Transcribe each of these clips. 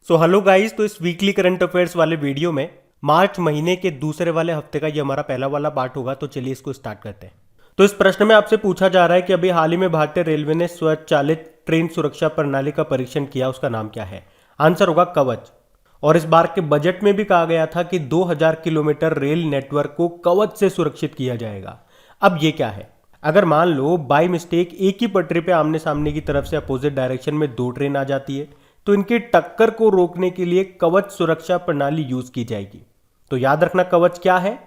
So hello guys, तो इस weekly current affairs वाले वीडियो में मार्च महीने के दूसरे वाले हफ्ते का ये हमारा पहला वाला पार्ट होगा। तो चलिए इसको स्टार्ट करते हैं। तो इस प्रश्न में आपसे पूछा जा रहा है कि अभी हाल ही में भारतीय रेलवे ने स्वचालित ट्रेन सुरक्षा प्रणाली का परीक्षण किया, उसका नाम क्या है? आंसर होगा कवच। और इस बार के बजट में भी कहा गया था कि 2000 किलोमीटर रेल नेटवर्क को कवच से सुरक्षित किया जाएगा। अब ये क्या है? अगर मान लो बाई मिस्टेक एक ही पटरी पे आमने सामने की तरफ से अपोजिट डायरेक्शन में दो ट्रेन आ जाती है, तो इनकी टक्कर को रोकने के लिए कवच सुरक्षा प्रणाली यूज की जाएगी। तो याद रखना, कवच क्या है?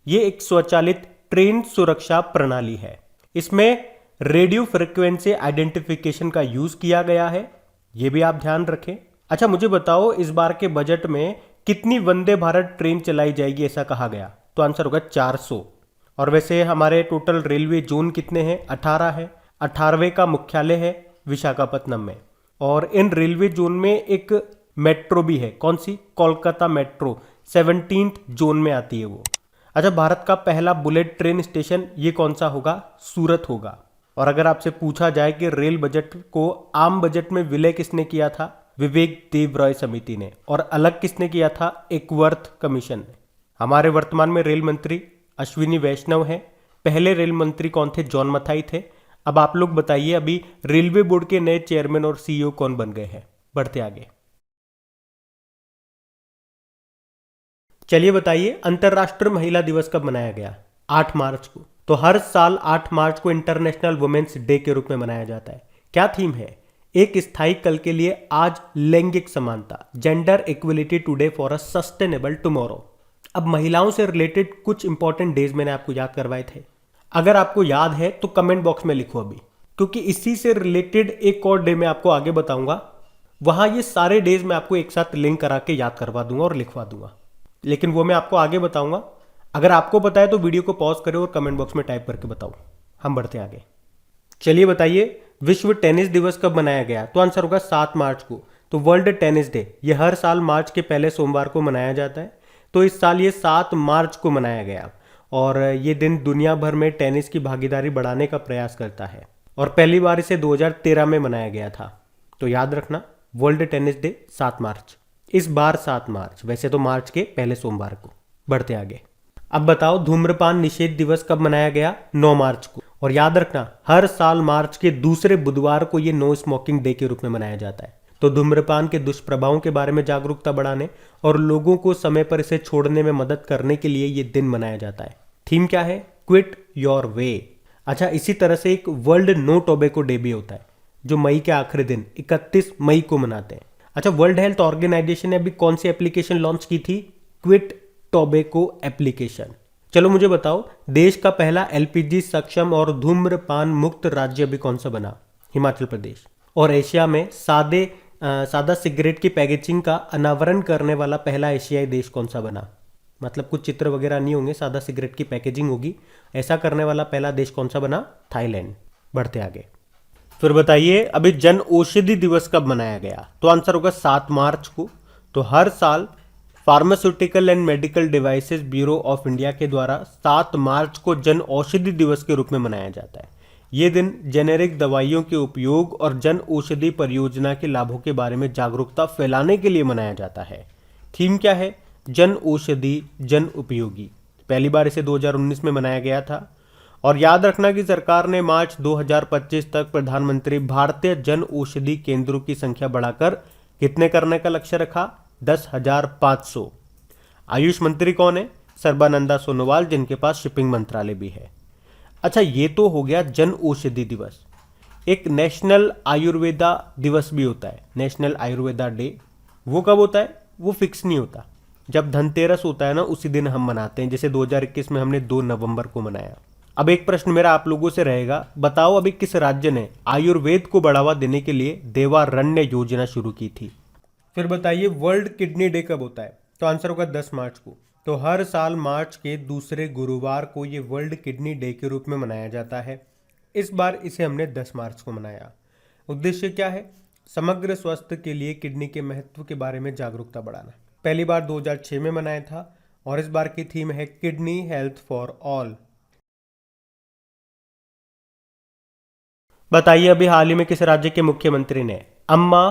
ये एक स्वचालित ट्रेन सुरक्षा प्रणाली है। इसमें रेडियो फ्रिक्वेंसी आइडेंटिफिकेशन का यूज किया गया है, ये भी आप ध्यान रखें। अच्छा, मुझे बताओ इस बार के बजट में कितनी वंदे भारत ट्रेन चलाई जाएगी ऐसा कहा गया? तो आंसर होगा 400। और वैसे हमारे टोटल रेलवे जोन कितने हैं? 18 है। 18वें का मुख्यालय है विशाखापत्तनम में। और इन रेलवे जोन में एक मेट्रो भी है। कौन सी? कोलकाता मेट्रो 17th जोन में आती है वो। अच्छा, भारत का पहला बुलेट ट्रेन स्टेशन ये कौन सा होगा? सूरत होगा। और अगर आपसे पूछा जाए कि रेल बजट को आम बजट में विलय किसने किया था? विवेक देवराय समिति ने। और अलग किसने किया था? एकवर्थ कमीशन ने। हमारे वर्तमान में रेल मंत्री अश्विनी वैष्णव हैं। पहले रेल मंत्री कौन थे? जॉन मथाई थे। अब आप लोग बताइए, अभी रेलवे बोर्ड के नए चेयरमैन और सीईओ कौन बन गए हैं? बढ़ते आगे। चलिए बताइए, अंतर्राष्ट्रीय महिला दिवस कब मनाया गया? 8 मार्च को। तो हर साल 8 मार्च को इंटरनेशनल वुमेन्स डे के रूप में मनाया जाता है। क्या थीम है? एक स्थायी कल के लिए आज, लैंगिक समानता, gender equality today for a sustainable tomorrow. अब महिलाओं से रिलेटेड कुछ इंपॉर्टेंट डेज मैंने आपको याद करवाए थे। अगर आपको याद है तो कमेंट बॉक्स में लिखो अभी, क्योंकि इसी से रिलेटेड एक और डे मैं आपको आगे बताऊंगा। वहां ये सारे डेज मैं आपको एक साथ लिंक करा के याद करवा दूंगा और लिखवा दूंगा, लेकिन वो मैं आपको आगे बताऊंगा। अगर आपको पता है तो वीडियो को पॉज करो और कमेंट बॉक्स में टाइप करके बताओ। हम बढ़ते आगे। चलिए बताइए, विश्व टेनिस दिवस कब मनाया गया? तो आंसर होगा 7 मार्च को। तो वर्ल्ड टेनिस डे ये हर साल मार्च के पहले सोमवार को मनाया जाता है। तो इस साल ये 7 मार्च को मनाया गया। और ये दिन दुनिया भर में टेनिस की भागीदारी बढ़ाने का प्रयास करता है। और पहली बार इसे 2013 में मनाया गया था। तो याद रखना, वर्ल्ड टेनिस डे 7 मार्च। इस बार 7 मार्च, वैसे तो मार्च के पहले सोमवार को। बढ़ते आगे। अब बताओ, धूम्रपान निषेध दिवस कब मनाया गया? 9 मार्च को। और याद रखना, हर साल मार्च के दूसरे बुधवार को ये नो स्मोकिंग डे के रूप में मनाया जाता है। तो धूम्रपान के दुष्प्रभावों के बारे में जागरूकता बढ़ाने और लोगों को समय पर इसे छोड़ने में मदद करने के लिए ये दिन मनाया जाता है। थीम क्या है? Quit your way. अच्छा, इसी तरह से एक वर्ल्ड नो टोबैको डे भी होता है, जो मई के आखिरी दिन 31 मई को मनाते हैं। अच्छा, वर्ल्ड हेल्थ ऑर्गेनाइजेशन ने अभी कौन सी एप्लीकेशन लॉन्च की थी? Quit tobacco application. चलो मुझे बताओ, देश का पहला एलपीजी सक्षम और धूम्रपान मुक्त राज्य अभी कौन सा बना? हिमाचल प्रदेश। और एशिया में सादा सिगरेट की पैकेजिंग का अनावरण करने वाला पहला एशियाई देश कौन सा बना? मतलब कुछ चित्र वगैरह नहीं होंगे, सादा सिगरेट की पैकेजिंग होगी। ऐसा करने वाला पहला देश कौन सा बना? थाईलैंड। बढ़ते आगे। फिर बताइए, अभी जन औषधि दिवस कब मनाया गया? तो आंसर होगा 7 मार्च को। तो हर साल pharmaceutical and medical devices bureau of India के द्वारा 7 मार्च को जन औषधि दिवस के रूप में मनाया जाता है। ये दिन जेनेरिक दवाइयों के उपयोग और जन औषधि परियोजना के लाभों के बारे में जागरूकता फैलाने के लिए मनाया जाता है। थीम क्या है? जन औषधि जन उपयोगी। पहली बार इसे 2019 में मनाया गया था। और याद रखना कि सरकार ने मार्च 2025 तक प्रधानमंत्री भारतीय जन औषधि केंद्रों की संख्या बढ़ाकर कितने करने का लक्ष्य रखा? 10,500। आयुष मंत्री कौन है? सर्बानंदा सोनोवाल, जिनके पास शिपिंग मंत्रालय भी है। अच्छा, ये तो हो गया जन औषधि दिवस। एक नेशनल आयुर्वेदा दिवस भी होता है, नेशनल आयुर्वेदा डे। वो कब होता है? वो फिक्स नहीं होता। जब धनतेरस होता है ना, उसी दिन हम मनाते हैं। जैसे 2021 में हमने 2 नवंबर को मनाया। अब एक प्रश्न मेरा आप लोगों से रहेगा, बताओ अभी किस राज्य ने आयुर्वेद को बढ़ावा देने के लिए देवारण्य योजना शुरू की थी? फिर बताइए, वर्ल्ड किडनी डे कब होता है? तो आंसर होगा 10 मार्च को। तो हर साल मार्च के दूसरे गुरुवार को ये वर्ल्ड किडनी डे के रूप में मनाया जाता है। इस बार इसे हमने 10 मार्च को मनाया। उद्देश्य क्या है? समग्र स्वास्थ्य के लिए किडनी के महत्व के बारे में जागरूकता बढ़ाना। पहली बार 2006 में मनाया था। और इस बार की थीम है किडनी हेल्थ फॉर ऑल। बताइए, अभी हाल ही में किस राज्य के मुख्यमंत्री ने अम्मा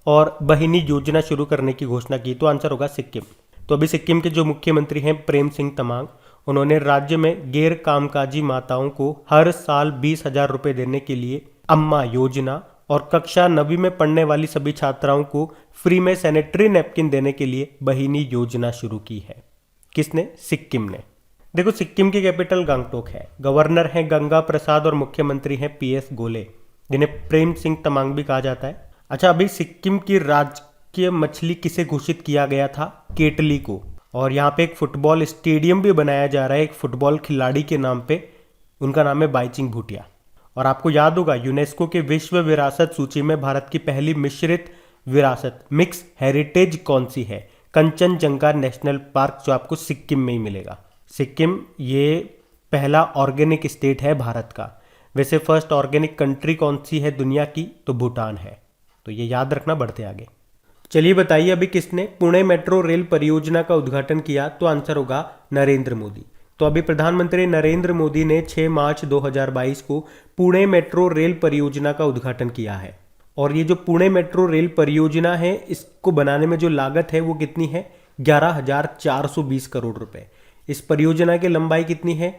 और बहिनी योजना शुरू करने की घोषणा की? तो आंसर होगा सिक्किम। तो अभी सिक्किम के जो मुख्यमंत्री हैं प्रेम सिंह तमांग, उन्होंने राज्य में गैर कामकाजी माताओं को हर साल 20,000 रुपये देने के लिए अम्मा योजना और कक्षा 9वीं में पढ़ने वाली सभी छात्राओं को फ्री में सैनिटरी नैपकिन देने के लिए बहिनी योजना शुरू की है। किसने? सिक्किम ने। देखो, सिक्किम की कैपिटल गंगटोक है, गवर्नर हैं गंगा प्रसाद और मुख्यमंत्री हैं PS गोले, जिन्हें प्रेम सिंह तमांग भी कहा जाता है। अच्छा, अभी सिक्किम की राजकीय मछली किसे घोषित किया गया था? केटली को। और यहाँ पे एक फुटबॉल स्टेडियम भी बनाया जा रहा है एक फुटबॉल खिलाड़ी के नाम पे, उनका नाम है बाईचिंग भूटिया। और आपको याद होगा, यूनेस्को के विश्व विरासत सूची में भारत की पहली मिश्रित विरासत मिक्स हेरिटेज कौन सी है? कंचनजंगा नेशनल पार्क, जो आपको सिक्किम में ही मिलेगा। सिक्किम ये पहला ऑर्गेनिक स्टेट है भारत का। वैसे फर्स्ट ऑर्गेनिक कंट्री कौन सी है दुनिया की? तो भूटान है। तो ये याद रखना, बढ़ते आगे। चलिए बताइए, अभी किसने पुणे मेट्रो रेल परियोजना का उद्घाटन किया? तो आंसर होगा नरेंद्र मोदी। तो अभी प्रधानमंत्री नरेंद्र मोदी ने 6 मार्च 2022 को पुणे मेट्रो रेल परियोजना का उद्घाटन किया है। और ये जो पुणे मेट्रो रेल परियोजना है, इसको बनाने में जो लागत है वो कितनी है? 11,420 करोड़ रुपए। इस परियोजना की लंबाई कितनी है?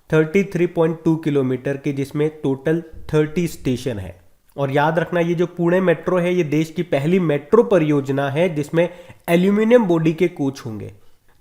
33.2 किलोमीटर की, जिसमें टोटल 30 स्टेशन है। और याद रखना, ये जो पुणे मेट्रो है, ये देश की पहली मेट्रो परियोजना है जिसमें एल्यूमिनियम बॉडी के कोच होंगे,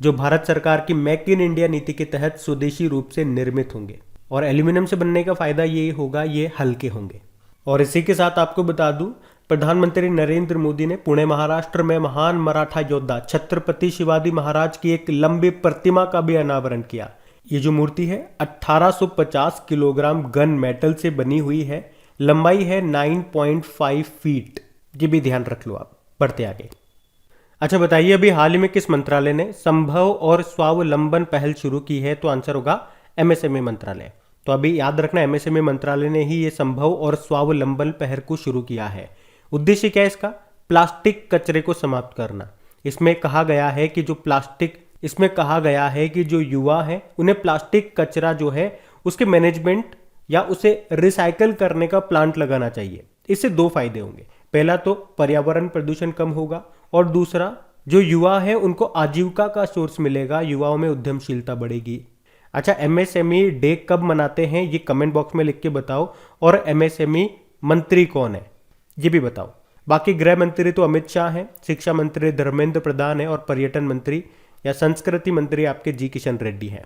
जो भारत सरकार की मेक इन इंडिया नीति के तहत स्वदेशी रूप से निर्मित होंगे। और एल्यूमिनियम से बनने का फायदा ये होगा, ये हल्के होंगे। और इसी के साथ आपको बता दूं, प्रधानमंत्री नरेंद्र मोदी ने पुणे महाराष्ट्र में महान मराठा योद्धा छत्रपति शिवाजी महाराज की एक लंबी प्रतिमा का भी अनावरण किया। ये जो मूर्ति है 1850 किलोग्राम गन मेटल से बनी हुई है, लंबाई है 9.5 फीट। ये भी ध्यान रख लो आप। बढ़ते आगे। अच्छा बताइए, अभी हाल ही में किस मंत्रालय ने संभव और स्वावलंबन पहल शुरू की है? तो आंसर होगा MSME मंत्रालय। तो अभी याद रखना, MSME मंत्रालय ने ही ये संभव और स्वावलंबन पहल को शुरू किया है। उद्देश्य क्या है इसका? प्लास्टिक कचरे को समाप्त करना। इसमें कहा गया है कि जो युवा हैं उन्हें प्लास्टिक कचरा जो है उसके मैनेजमेंट या उसे रिसाइकल करने का प्लांट लगाना चाहिए। इससे 2 फायदे होंगे। पहला तो पर्यावरण प्रदूषण कम होगा, और दूसरा जो युवा है उनको आजीविका का सोर्स मिलेगा, युवाओं में उद्यमशीलता बढ़ेगी। अच्छा, MSME डे कब मनाते हैं ये कमेंट बॉक्स में लिख के बताओ। और MSME मंत्री कौन है ये भी बताओ। बाकी गृह मंत्री तो अमित शाह हैं, शिक्षा मंत्री धर्मेंद्र प्रधान है, और पर्यटन मंत्री या संस्कृति मंत्री आपके जी किशन रेड्डी हैं।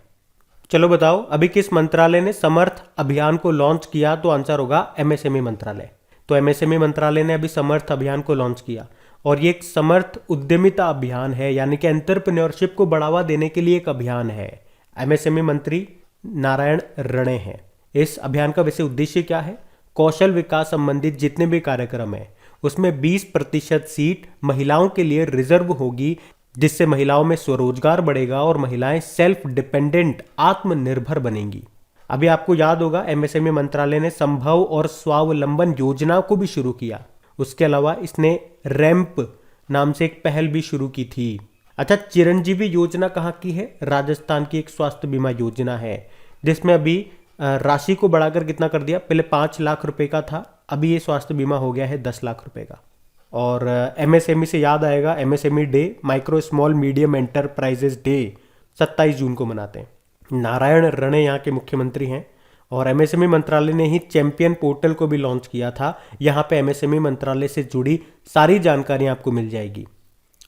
चलो बताओ, अभी किस मंत्रालय ने समर्थ अभियान को लॉन्च किया? तो आंसर होगा MSME मंत्रालय। तो MSME मंत्रालय ने अभी समर्थ अभियान को लॉन्च किया, और ये एक समर्थ उद्यमिता अभियान है, यानी कि एंटरप्रेन्योरशिप को बढ़ावा देने के लिए एक अभियान है। MSME मंत्री नारायण रणें हैं। इस अभियान का वैसे उद्देश्य क्या है? कौशल विकास संबंधित जितने भी कार्यक्रम है उसमें 20% सीट महिलाओं के लिए रिजर्व होगी, जिससे महिलाओं में स्वरोजगार बढ़ेगा और महिलाएं सेल्फ डिपेंडेंट, आत्मनिर्भर बनेंगी। अभी आपको याद होगा, MSME मंत्रालय ने संभव और स्वावलंबन योजना को भी शुरू किया। उसके अलावा इसने रैंप नाम से एक पहल भी शुरू की थी। अच्छा, चिरंजीवी योजना कहाँ की है? राजस्थान की एक स्वास्थ्य बीमा योजना है, जिसमें अभी राशि को बढ़ाकर कितना कर दिया? पहले 5 लाख रुपए का था, अभी ये स्वास्थ्य बीमा हो गया है 10 लाख रुपए का। और MSME से याद आएगा, MSME day, micro small medium enterprises day 27 जून को मनाते हैं। नारायण रणें यहाँ के मुख्यमंत्री हैं। और MSME मंत्रालय ने ही चैंपियन पोर्टल को भी लॉन्च किया था। यहाँ पे MSME मंत्रालय से जुड़ी सारी जानकारी आपको मिल जाएगी।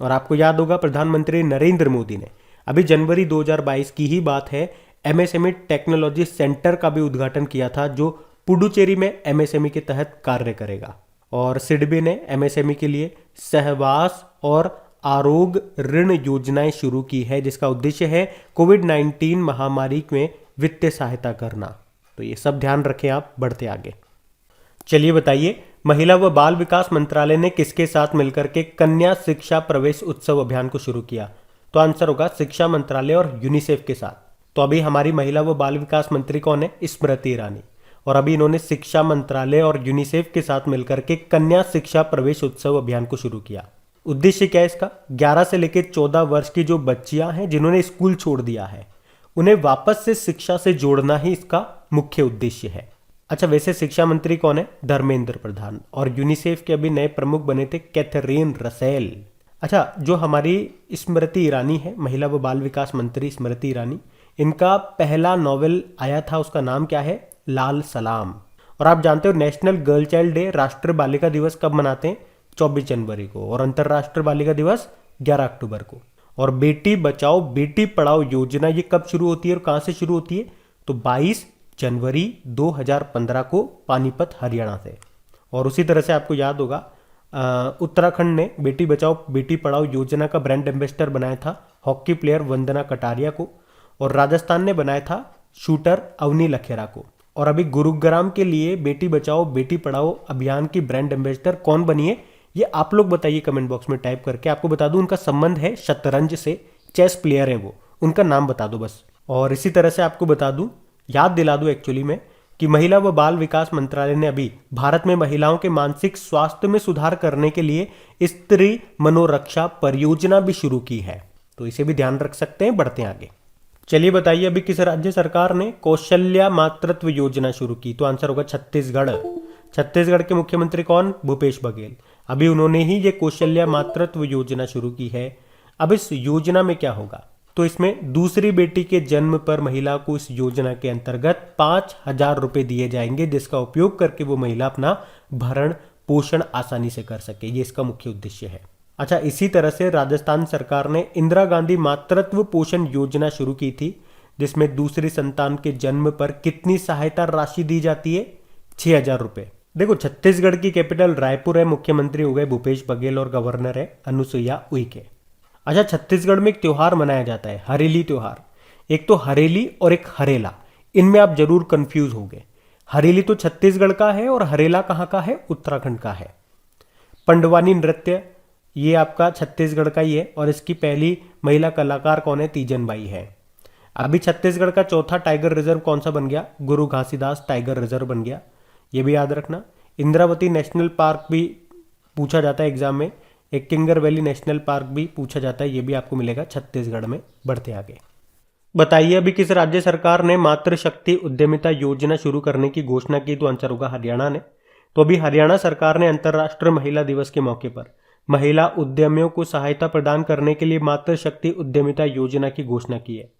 और आपको याद होगा, प्रधानमंत्री नरेंद्र मोदी ने अभी जनवरी 2022 की ही बात है, MSME टेक्नोलॉजी सेंटर का भी उद्घाटन किया था, जो पुडुचेरी में MSME के तहत कार्य करेगा। और सिडबी ने MSME के लिए सहवास और आरोग्य ऋण योजनाएं शुरू की है, जिसका उद्देश्य है कोविड-19 महामारी में वित्तीय सहायता करना। तो ये सब ध्यान रखें आप। बढ़ते आगे। चलिए बताइए, महिला व बाल विकास मंत्रालय ने किसके साथ मिलकर के कन्या शिक्षा प्रवेश उत्सव अभियान को शुरू किया? तो आंसर होगा शिक्षा मंत्रालय और यूनिसेफ के साथ। तो अभी हमारी महिला व बाल विकास मंत्री कौन है? स्मृति ईरानी। और अभी इन्होंने शिक्षा मंत्रालय और यूनिसेफ के साथ मिलकर के कन्या शिक्षा प्रवेश उत्सव अभियान को शुरू किया। उद्देश्य क्या है इसका? 11 से लेकर 14 वर्ष की जो बच्चियां हैं जिन्होंने स्कूल छोड़ दिया है, उन्हें वापस से शिक्षा से जोड़ना ही इसका मुख्य उद्देश्य है। अच्छा, वैसे शिक्षा मंत्री कौन है? धर्मेंद्र प्रधान। और यूनिसेफ के अभी नए प्रमुख बने थे कैथरीन रसेल। अच्छा, जो हमारी स्मृति ईरानी है, महिला व बाल विकास मंत्री स्मृति ईरानी, इनका पहला नॉवेल आया था, उसका नाम क्या है? लाल सलाम। और आप जानते हो नेशनल गर्ल चाइल्ड डे, राष्ट्रीय बालिका दिवस कब मनाते हैं? 24 जनवरी को। और अंतर्राष्ट्रीय बालिका दिवस 11 अक्टूबर को। और बेटी बचाओ बेटी पढ़ाओ योजना ये कब शुरू होती है और कहाँ से शुरू होती है? तो 22 जनवरी 2015 को पानीपत हरियाणा से। और उसी तरह से आपको याद होगा उत्तराखंड ने बेटी बचाओ बेटी पढ़ाओ योजना का ब्रांड एम्बेसडर बनाया था हॉकी प्लेयर वंदना कटारिया को। और राजस्थान ने बनाया था शूटर अवनी लखेरा को। और अभी गुरुग्राम के लिए बेटी बचाओ बेटी पढ़ाओ अभियान की ब्रांड एम्बेसडर कौन बनी है, ये आप लोग बताइए कमेंट बॉक्स में टाइप करके। आपको बता दूं उनका संबंध है शतरंज से, चेस प्लेयर है वो, उनका नाम बता दो बस। और इसी तरह से आपको बता दूं, याद दिला दूं एक्चुअली में, कि महिला व बाल विकास मंत्रालय ने अभी भारत में महिलाओं के मानसिक स्वास्थ्य में सुधार करने के लिए स्त्री मनोरक्षा परियोजना भी शुरू की है, तो इसे भी ध्यान रख सकते हैं। बढ़ते हैं आगे। चलिए बताइए अभी किस राज्य सरकार ने कौशल्या मातृत्व योजना शुरू की? तो आंसर होगा छत्तीसगढ़। छत्तीसगढ़ के मुख्यमंत्री कौन? भूपेश बघेल। अभी उन्होंने ही ये कौशल्या मातृत्व योजना शुरू की है। अब इस योजना में क्या होगा? तो इसमें दूसरी बेटी के जन्म पर महिला को इस योजना के अंतर्गत 5,000 रुपए दिए जाएंगे, जिसका उपयोग करके वो महिला अपना भरण पोषण आसानी से कर सके। ये इसका मुख्य उद्देश्य है। अच्छा, इसी तरह से राजस्थान सरकार ने इंदिरा गांधी मातृत्व पोषण योजना शुरू की थी, जिसमें दूसरी संतान के जन्म पर कितनी सहायता राशि दी जाती है? 6,000 रुपए। देखो, छत्तीसगढ़ की कैपिटल रायपुर है, मुख्यमंत्री हो गए भूपेश बघेल और गवर्नर है अनुसुईया उइके। अच्छा, छत्तीसगढ़ में एक त्योहार मनाया जाता है, हरेली त्योहार। एक तो हरेली और एक हरेला, इनमें आप जरूर कंफ्यूज होंगे। हरेली तो छत्तीसगढ़ का है और हरेला कहाँ का है? उत्तराखंड का है। पंडवानी नृत्य ये आपका छत्तीसगढ़ का ही है और इसकी पहली महिला कलाकार कौन है? तीजन बाई है। अभी छत्तीसगढ़ का चौथा टाइगर रिजर्व कौन सा बन गया? गुरु घासीदास टाइगर रिजर्व बन गया, ये भी याद रखना। इंद्रावती नेशनल पार्क भी पूछा जाता है एग्जाम में। एक किंगर वैली नेशनल पार्क भी पूछा जाता है, ये भी आपको मिलेगा छत्तीसगढ़ में। बढ़ते आगे। बताइए अभी किस राज्य सरकार ने मातृशक्ति उद्यमिता योजना शुरू करने की घोषणा की? तो आंसर होगा हरियाणा ने। तो अभी हरियाणा सरकार ने अंतर्राष्ट्रीय महिला दिवस के मौके पर महिला उद्यमियों को सहायता प्रदान करने के लिए मातृशक्ति उद्यमिता योजना की घोषणा की है।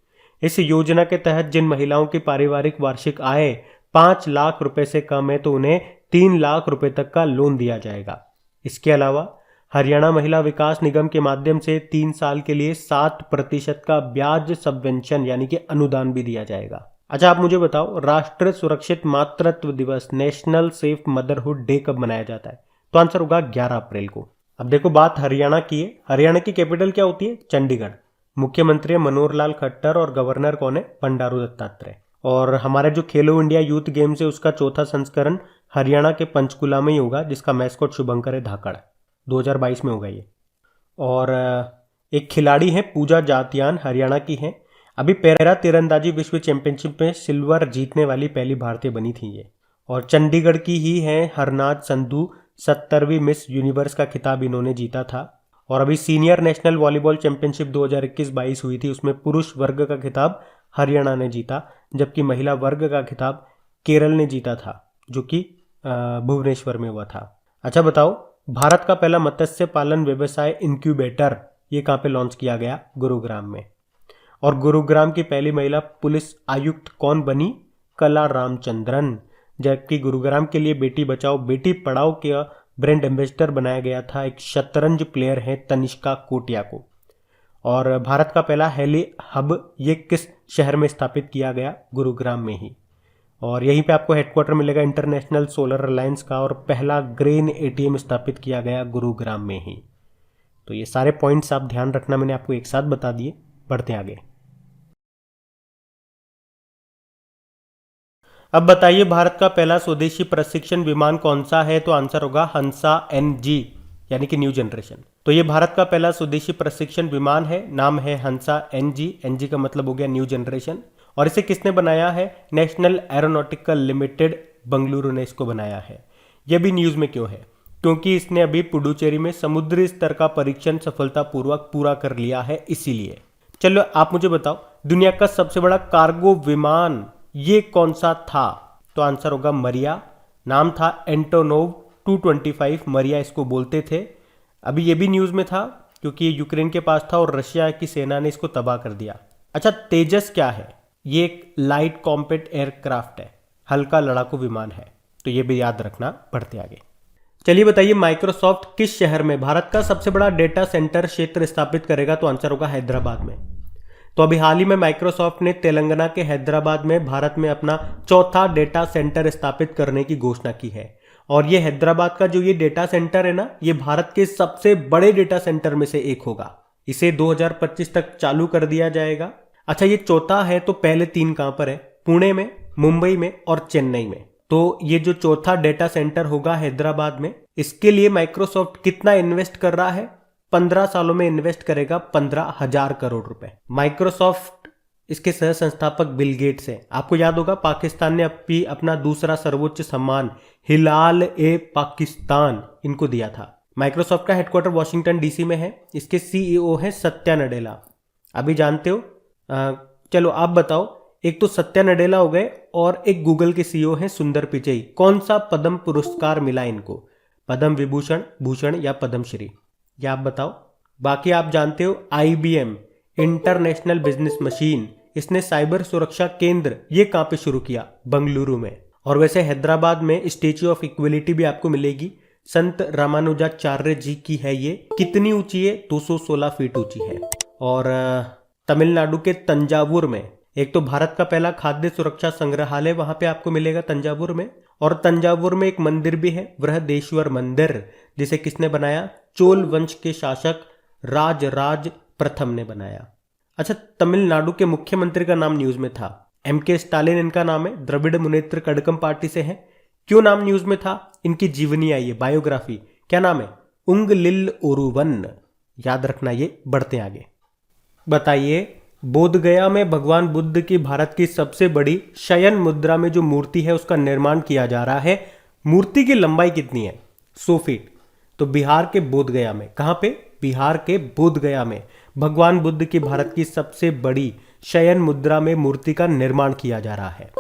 इस योजना के तहत जिन महिलाओं की पारिवारिक वार्षिक आय 5 लाख रुपए से कम है तो उन्हें 3 लाख रुपए तक का लोन दिया जाएगा। इसके अलावा हरियाणा महिला विकास निगम के माध्यम से 3 साल के लिए 7% का ब्याज सबवेंशन यानी कि अनुदान भी दिया जाएगा। अच्छा, आप मुझे बताओ राष्ट्रीय सुरक्षित मातृत्व दिवस नेशनल सेफ मदरहुड डे कब मनाया जाता है? तो आंसर होगा 11 अप्रैल को। अब देखो, बात हरियाणा की है। हरियाणा की कैपिटल क्या होती है? चंडीगढ़। मुख्यमंत्री मनोहर लाल खट्टर और गवर्नर कौन है? बंडारू दत्तात्रेय। और हमारे जो खेलो इंडिया यूथ गेम्स है उसका चौथा संस्करण हरियाणा के पंचकुला में ही होगा, जिसका मैस्कॉट शुभंकर है धाकड़। 2022 में होगा ये। और एक खिलाड़ी है पूजा जातियान, हरियाणा की है। अभी पैरा तीरंदाजी विश्व चैंपियनशिप में सिल्वर जीतने वाली पहली भारतीय बनी थी ये। और चंडीगढ़ की ही है हरनाथ संधू, 70वीं मिस यूनिवर्स का खिताब इन्होंने जीता था। और अभी सीनियर नेशनल वॉलीबॉल चैंपियनशिप 2021-22 हुई थी, उसमें पुरुष वर्ग का खिताब हरियाणा ने जीता, जबकि महिला वर्ग का खिताब केरल ने जीता था, जो कि भुवनेश्वर में हुआ था। अच्छा बताओ, भारत का पहला मत्स्य पालन व्यवसाय इंक्यूबेटर ये कहाँ पे लॉन्च किया गया? गुरुग्राम में। और गुरुग्राम की पहली महिला पुलिस आयुक्त कौन बनी? कला रामचंद्रन। जबकि गुरुग्राम के लिए बेटी बचाओ बेटी पढ़ाओ के ब्रांड एम्बेसडर बनाया गया था एक शतरंज प्लेयर है तनिष्का कोटिया को। और भारत का पहला हेली हब ये किस शहर में स्थापित किया गया? गुरुग्राम में ही। और यहीं पे आपको हेडक्वार्टर मिलेगा इंटरनेशनल सोलर अलायंस का। और पहला ग्रेन एटीएम स्थापित किया गया गुरुग्राम में ही। तो ये सारे पॉइंट्स आप ध्यान रखना, मैंने आपको एक साथ बता दिए। बढ़ते आगे। अब बताइए भारत का पहला स्वदेशी प्रशिक्षण विमान कौन सा है? तो आंसर होगा हंसा NG यानी कि न्यू जनरेशन। तो ये भारत का पहला स्वदेशी प्रशिक्षण विमान है, नाम है हंसा NG। NG का मतलब हो गया न्यू जनरेशन। और इसे किसने बनाया है? नेशनल एरोनॉटिकल लिमिटेड बेंगलुरु ने इसको बनाया है। यह भी न्यूज में क्यों है? क्योंकि इसने अभी पुडुचेरी में समुद्री स्तर का परीक्षण सफलतापूर्वक पूरा कर लिया है, इसीलिए। चलो आप मुझे बताओ, दुनिया का सबसे बड़ा कार्गो विमान ये कौन सा था? तो आंसर होगा मरिया। नाम था एंटोनोव 225, मरिया इसको बोलते थे। अभी ये भी न्यूज़ में था क्योंकि ये यूक्रेन के पास था और रशिया की सेना ने इसको तबाह कर दिया। अच्छा, तेजस क्या है? ये एक लाइट कॉम्पैक्ट एयरक्राफ्ट है, हल्का लड़ाकू विमान है। तो ये भी याद रखना। बढ़ते आगे। चलिए बताइए, माइक्रोसॉफ्ट किस शहर में भारत का सबसे बड़ा डेटा सेंटर क्षेत्र स्थापित करेगा? तो आंसर होगा हैदराबाद में। तो अभी हाल ही में माइक्रोसॉफ्ट ने तेलंगाना के हैदराबाद में भारत में अपना चौथा डेटा सेंटर स्थापित करने की घोषणा की है। और ये हैदराबाद का जो ये डेटा सेंटर है ना, ये भारत के सबसे बड़े डेटा सेंटर में से एक होगा। इसे 2025 तक चालू कर दिया जाएगा। अच्छा, ये चौथा है तो पहले तीन कहां पर है? पुणे में, मुंबई में और चेन्नई में। तो ये जो चौथा डेटा सेंटर होगा हैदराबाद में, इसके लिए माइक्रोसॉफ्ट कितना इन्वेस्ट कर रहा है? 15 सालों में इन्वेस्ट करेगा 15,000 करोड़ रुपए। माइक्रोसॉफ्ट, इसके सह संस्थापक बिल गेट्स हैं। आपको याद होगा पाकिस्तान ने अभी अपना दूसरा सर्वोच्च सम्मान हिलाल ए पाकिस्तान इनको दिया था। माइक्रोसॉफ्ट का हेडक्वार्टर वॉशिंगटन डीसी में है। इसके सीईओ हैं सत्या नडेला। अभी जानते हो? चलो आप बताओ, एक तो सत्या नडेला हो गए और एक गूगल के सीईओ हैं सुंदर पिचई। कौन सा पद्म पुरस्कार मिला इनको? पद्म विभूषण, भूषण या पद्मश्री? ये आप बताओ। बाकी आप जानते हो IBM इंटरनेशनल बिजनेस मशीन, इसने साइबर सुरक्षा केंद्र ये कहां पे शुरू किया? बंगलुरु में। और वैसे हैदराबाद में स्टेच्यू ऑफ इक्वलिटी भी आपको मिलेगी। संत रामानुजाचार्य जी की है ये। कितनी ऊंची है? 216 फीट ऊंची है। और तमिलनाडु के तंजावुर में एक तो भारत का पहला खाद्य सुरक्षा संग्रहालय वहां पे आपको मिलेगा तंजावुर में। और तंजावुर में एक मंदिर भी है, बृहदेश्वर मंदिर, जिसे किसने बनाया? चोल वंश के शासक राजराज प्रथम ने बनाया। अच्छा, तमिलनाडु के मुख्यमंत्री का नाम न्यूज में था, MK स्टालिन इनका नाम है। द्रविड़ मुनेत्र कड़कम पार्टी से है। क्यों नाम न्यूज में था? इनकी जीवनी आई है, बायोग्राफी। क्या नाम है? उंगलिल ओरुवन। याद रखना ये। बढ़ते आगे। बताइए, बोधगया में भगवान बुद्ध की भारत की सबसे बड़ी शयन मुद्रा में जो मूर्ति है उसका निर्माण किया जा रहा है। मूर्ति की लंबाई कितनी है? 100 फीट। तो बिहार के बोधगया में। कहां पे? बिहार के बोधगया में भगवान बुद्ध की भारत की सबसे बड़ी शयन मुद्रा में मूर्ति का निर्माण किया जा रहा है।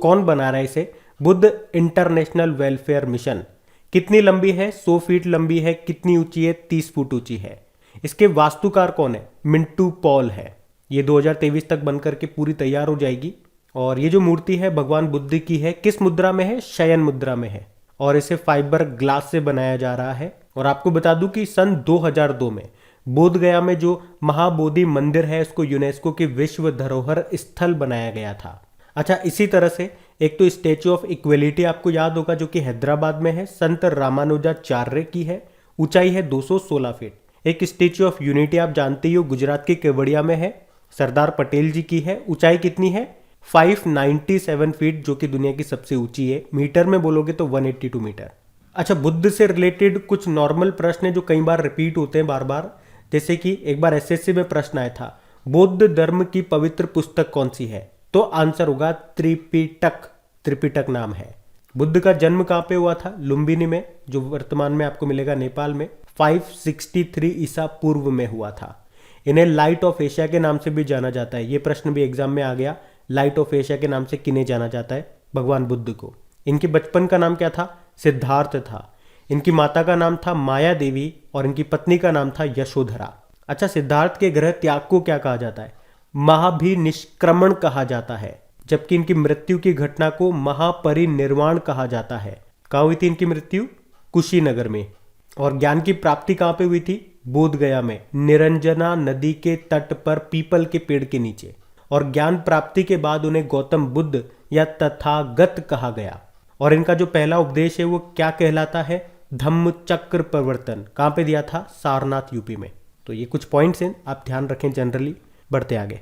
कौन बना रहा है इसे? Buddha international welfare mission. कितनी लंबी है? 100 फीट लंबी है। कितनी ऊंची है? 30 फुट ऊंची है। इसके वास्तुकार कौन है? मिंटू पॉल है। ये 2023 तक बनकर के पूरी तैयार हो जाएगी। और ये जो मूर्ति है भगवान बुद्ध की है, किस मुद्रा में है? शयन मुद्रा में है। और इसे फाइबर ग्लास से बनाया जा रहा है। और आपको बता दूं कि सन 2002 में बोधगया में जो महाबोधि मंदिर है उसको यूनेस्को के विश्व धरोहर स्थल बनाया गया था। अच्छा, इसी तरह से एक तो स्टेच्यू ऑफ इक्वलिटी आपको याद होगा जो कि हैदराबाद में है, संत रामानुजाचार्य की है। ऊंचाई है 216 फीट। एक स्टेच्यू ऑफ यूनिटी आप जानते ही हो, गुजरात के केवड़िया में है, सरदार पटेल जी की है। ऊंचाई कितनी है? 597 फीट, जो कि दुनिया की सबसे ऊंची है। मीटर में बोलोगे तो 182 मीटर। अच्छा, बुद्ध से रिलेटेड कुछ नॉर्मल प्रश्न है जो कई बार रिपीट होते हैं बार बार। जैसे कि एक बार SSC में प्रश्न आया था, बौद्ध धर्म की पवित्र पुस्तक कौन सी है? तो आंसर होगा त्रिपिटक। त्रिपिटक नाम है। बुद्ध का जन्म कहां पे हुआ था? लुम्बिनी में, जो वर्तमान में आपको मिलेगा नेपाल में। 563 ईसा पूर्व में हुआ था। इन्हें लाइट ऑफ एशिया के नाम से भी जाना जाता है। ये प्रश्न भी एग्जाम में आ गया। लाइट ऑफ एशिया के नाम से किन्हें जाना जाता है? भगवान बुद्ध को। इनके बचपन का नाम क्या था? सिद्धार्थ था। इनकी माता का नाम था माया देवी और इनकी पत्नी का नाम था यशोधरा। अच्छा, सिद्धार्थ के गृह त्याग को क्या कहा जाता है? महाभिनिष्क्रमण कहा जाता है। जबकि इनकी मृत्यु की घटना को महापरिनिर्वाण कहा जाता है। कहाँ हुई थी इनकी मृत्यु? कुशीनगर में। और ज्ञान की प्राप्ति कहाँ पे हुई थी? बोधगया में, निरंजना नदी के तट पर पीपल के पेड़ के नीचे। और ज्ञान प्राप्ति के बाद उन्हें गौतम बुद्ध या तथागत कहा गया। और इनका जो पहला उपदेश है वो क्या कहलाता है? धम्म चक्र प्रवर्तन। कहाँ पे दिया था? सारनाथ यूपी में। तो ये कुछ पॉइंट्स हैं, आप ध्यान रखें जनरली। बढ़ते आगे।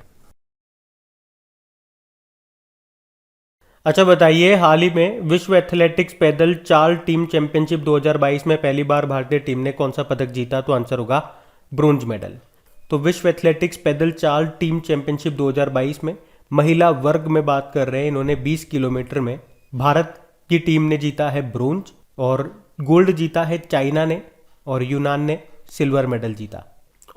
अच्छा बताइए, हाल ही में विश्व एथलेटिक्स पैदल चाल टीम चैंपियनशिप 2022 में पहली बार भारतीय टीम ने कौन सा पदक जीता? तो आंसर होगा ब्रोंज मेडल। तो विश्व एथलेटिक्स पैदल चाल टीम चैंपियनशिप 2022 में महिला वर्ग में बात कर रहे हैं। इन्होंने 20 किलोमीटर में भारत की टीम ने जीता है ब्रोंज, और गोल्ड जीता है चाइना ने, और यूनान ने सिल्वर मेडल जीता।